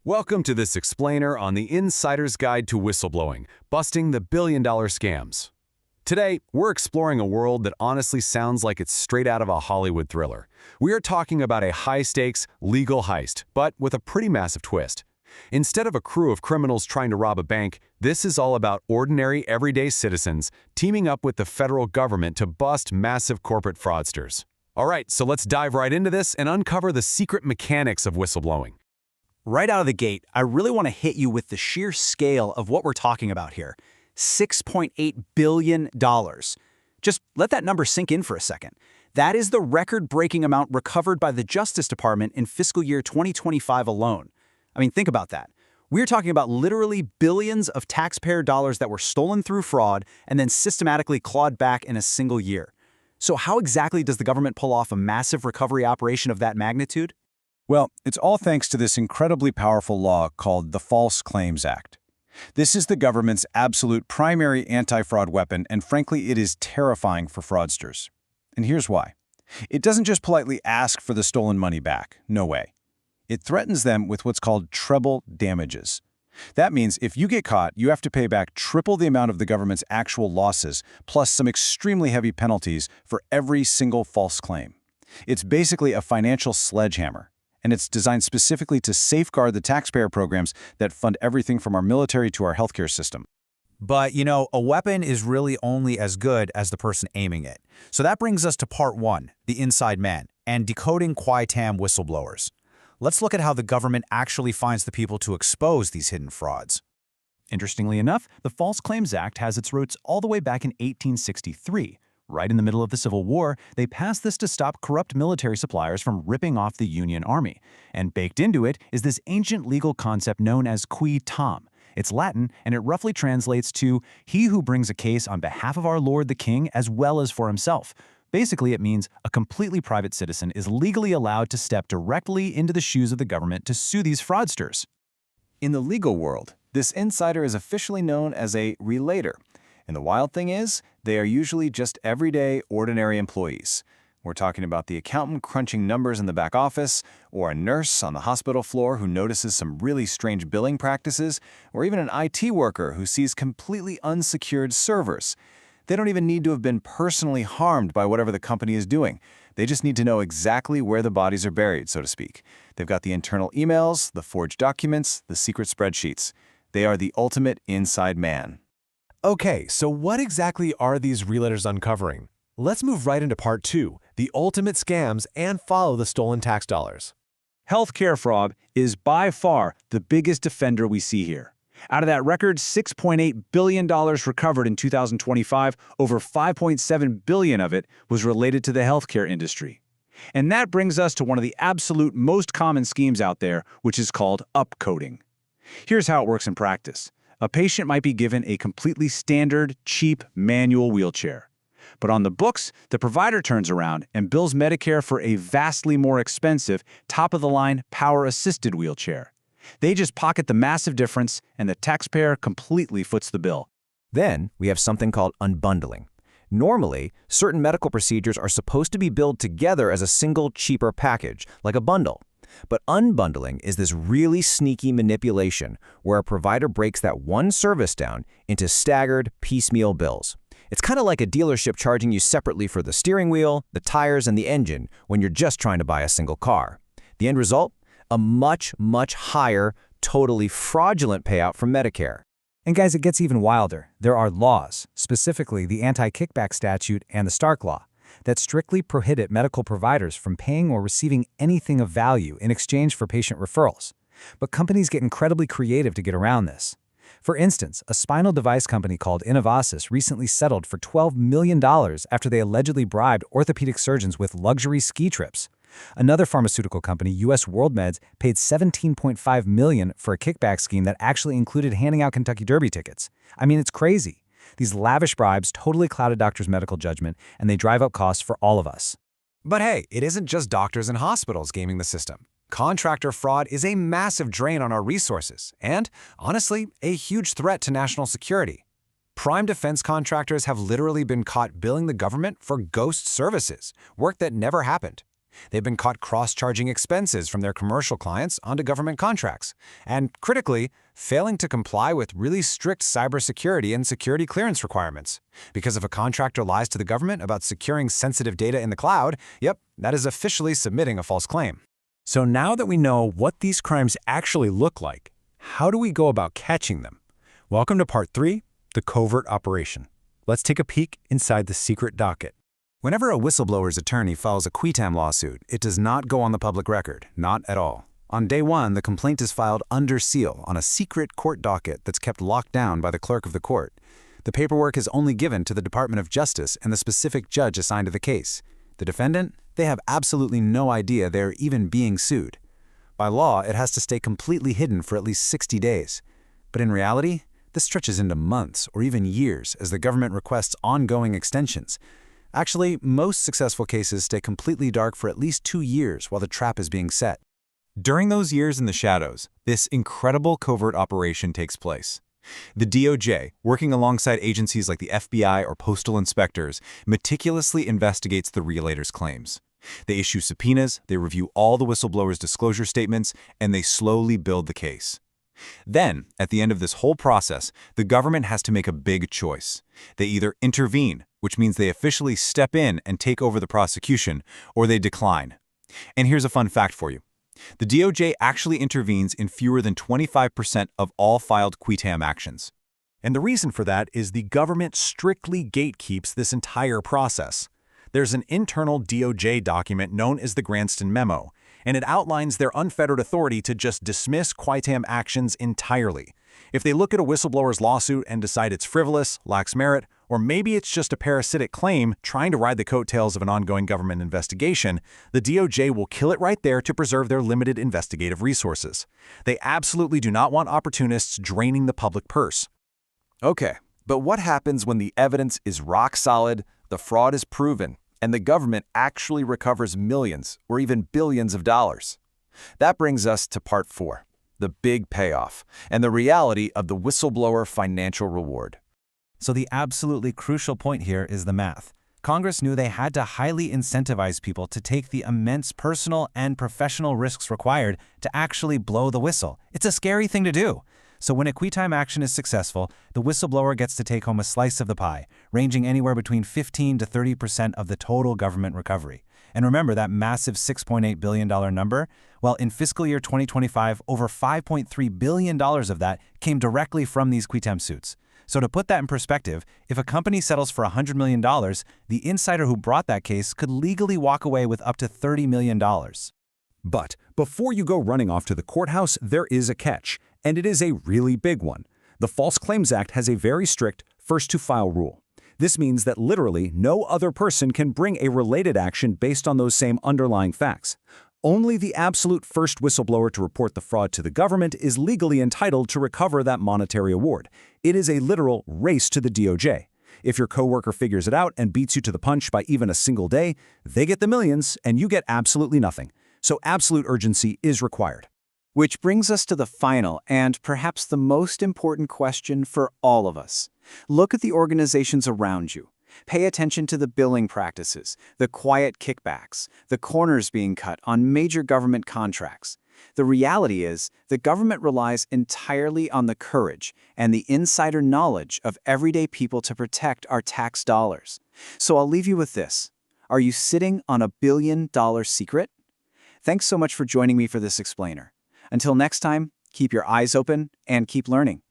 Welcome to this explainer on the Insider's Guide to Whistleblowing, busting the billion-dollar scams. Today, we're exploring a world that honestly sounds like it's straight out of a Hollywood thriller. We are talking about a high-stakes, legal heist, but with a pretty massive twist. Instead of a crew of criminals trying to rob a bank, this is all about ordinary, everyday citizens teaming up with the federal government to bust massive corporate fraudsters. All right, so let's dive right into this and uncover the secret mechanics of whistleblowing. Right out of the gate, I really want to hit you with the sheer scale of what we're talking about here. $6.8 billion. Just let that number sink in for a second. That is the record-breaking amount recovered by the Justice Department in fiscal year 2025 alone. I mean, think about that. We're talking about literally billions of taxpayer dollars that were stolen through fraud and then systematically clawed back in a single year. So how exactly does the government pull off a massive recovery operation of that magnitude? Well, it's all thanks to this incredibly powerful law called the False Claims Act. This is the government's absolute primary anti-fraud weapon, and frankly, it is terrifying for fraudsters. And here's why. It doesn't just politely ask for the stolen money back. No way. It threatens them with what's called treble damages. That means if you get caught, you have to pay back triple the amount of the government's actual losses, plus some extremely heavy penalties for every single false claim. It's basically a financial sledgehammer. And it's designed specifically to safeguard the taxpayer programs that fund everything from our military to our healthcare system. But, a weapon is really only as good as the person aiming it. So that brings us to part one, the inside man, and decoding qui tam whistleblowers. Let's look at how the government actually finds the people to expose these hidden frauds. Interestingly enough, the False Claims Act has its roots all the way back in 1863. Right in the middle of the Civil War, they passed this to stop corrupt military suppliers from ripping off the Union Army. And baked into it is this ancient legal concept known as qui tam. It's Latin, and it roughly translates to "he who brings a case on behalf of our Lord the King as well as for himself." Basically, it means a completely private citizen is legally allowed to step directly into the shoes of the government to sue these fraudsters. In the legal world, this insider is officially known as a relator. And the wild thing is, they are usually just everyday, ordinary employees. We're talking about the accountant crunching numbers in the back office, or a nurse on the hospital floor who notices some really strange billing practices, or even an IT worker who sees completely unsecured servers. They don't even need to have been personally harmed by whatever the company is doing. They just need to know exactly where the bodies are buried, so to speak. They've got the internal emails, the forged documents, the secret spreadsheets. They are the ultimate inside man. Okay, so what exactly are these relators uncovering? Let's move right into part two, the ultimate scams, and follow the stolen tax dollars. Healthcare fraud is by far the biggest offender we see here. Out of that record $6.8 billion recovered in 2025, over $5.7 billion of it was related to the healthcare industry. And that brings us to one of the absolute most common schemes out there, which is called upcoding. Here's how it works in practice. A patient might be given a completely standard, cheap, manual wheelchair. But on the books, the provider turns around and bills Medicare for a vastly more expensive, top-of-the-line, power-assisted wheelchair. They just pocket the massive difference, and the taxpayer completely foots the bill. Then we have something called unbundling. Normally, certain medical procedures are supposed to be billed together as a single, cheaper package, like a bundle. But unbundling is this really sneaky manipulation where a provider breaks that one service down into staggered, piecemeal bills. It's kind of like a dealership charging you separately for the steering wheel, the tires, and the engine when you're just trying to buy a single car. The end result? A much, much higher, totally fraudulent payout from Medicare. And guys, it gets even wilder. There are laws, specifically the anti-kickback statute and the Stark Law, that strictly prohibit medical providers from paying or receiving anything of value in exchange for patient referrals. But companies get incredibly creative to get around this. For instance, a spinal device company called Innovasis recently settled for $12 million after they allegedly bribed orthopedic surgeons with luxury ski trips. Another pharmaceutical company, US WorldMeds, paid $17.5 million for a kickback scheme that actually included handing out Kentucky Derby tickets. I mean, it's crazy. These lavish bribes totally cloud a doctor's medical judgment, and they drive up costs for all of us. But hey, it isn't just doctors and hospitals gaming the system. Contractor fraud is a massive drain on our resources and, honestly, a huge threat to national security. Prime defense contractors have literally been caught billing the government for ghost services, work that never happened. They've been caught cross-charging expenses from their commercial clients onto government contracts, and critically, failing to comply with really strict cybersecurity and security clearance requirements. Because if a contractor lies to the government about securing sensitive data in the cloud, yep, that is officially submitting a false claim. So now that we know what these crimes actually look like, how do we go about catching them? Welcome to Part 3, the covert operation. Let's take a peek inside the secret docket. Whenever a whistleblower's attorney files a qui tam lawsuit, it does not go on the public record, not at all. On day one, the complaint is filed under seal on a secret court docket that's kept locked down by the clerk of the court. The paperwork is only given to the Department of Justice and the specific judge assigned to the case. The defendant, they have absolutely no idea they're even being sued. By law, it has to stay completely hidden for at least 60 days. But in reality, this stretches into months or even years as the government requests ongoing extensions. Actually, most successful cases stay completely dark for at least 2 years while the trap is being set. During those years in the shadows, this incredible covert operation takes place. The DOJ, working alongside agencies like the FBI or postal inspectors, meticulously investigates the relator's claims. They issue subpoenas, they review all the whistleblower's disclosure statements, and they slowly build the case. Then, at the end of this whole process, the government has to make a big choice. They either intervene, which means they officially step in and take over the prosecution, or they decline. And here's a fun fact for you. The DOJ actually intervenes in fewer than 25% of all filed qui tam actions. And the reason for that is the government strictly gatekeeps this entire process. There's an internal DOJ document known as the Granston Memo, and it outlines their unfettered authority to just dismiss qui tam actions entirely. If they look at a whistleblower's lawsuit and decide it's frivolous, lacks merit, or maybe it's just a parasitic claim trying to ride the coattails of an ongoing government investigation, the DOJ will kill it right there to preserve their limited investigative resources. They absolutely do not want opportunists draining the public purse. Okay, but what happens when the evidence is rock solid, the fraud is proven, and the government actually recovers millions or even billions of dollars? That brings us to Part 4, the big payoff, and the reality of the whistleblower financial reward. So the absolutely crucial point here is the math. Congress knew they had to highly incentivize people to take the immense personal and professional risks required to actually blow the whistle. It's a scary thing to do. So when a qui tam action is successful, the whistleblower gets to take home a slice of the pie, ranging anywhere between 15 to 30% of the total government recovery. And remember that massive $6.8 billion number? Well, in fiscal year 2025, over $5.3 billion of that came directly from these qui tam suits. So to put that in perspective, if a company settles for $100 million, the insider who brought that case could legally walk away with up to $30 million. But before you go running off to the courthouse, there is a catch, and it is a really big one. The False Claims Act has a very strict first-to-file rule. This means that literally no other person can bring a related action based on those same underlying facts. Only the absolute first whistleblower to report the fraud to the government is legally entitled to recover that monetary award. It is a literal race to the DOJ. If your coworker figures it out and beats you to the punch by even a single day, they get the millions and you get absolutely nothing. So absolute urgency is required. Which brings us to the final and perhaps the most important question for all of us. Look at the organizations around you. Pay attention to the billing practices, the quiet kickbacks, the corners being cut on major government contracts. The reality is, the government relies entirely on the courage and the insider knowledge of everyday people to protect our tax dollars. So I'll leave you with this. Are you sitting on $1 billion secret? Thanks so much for joining me for this explainer. Until next time, keep your eyes open and keep learning.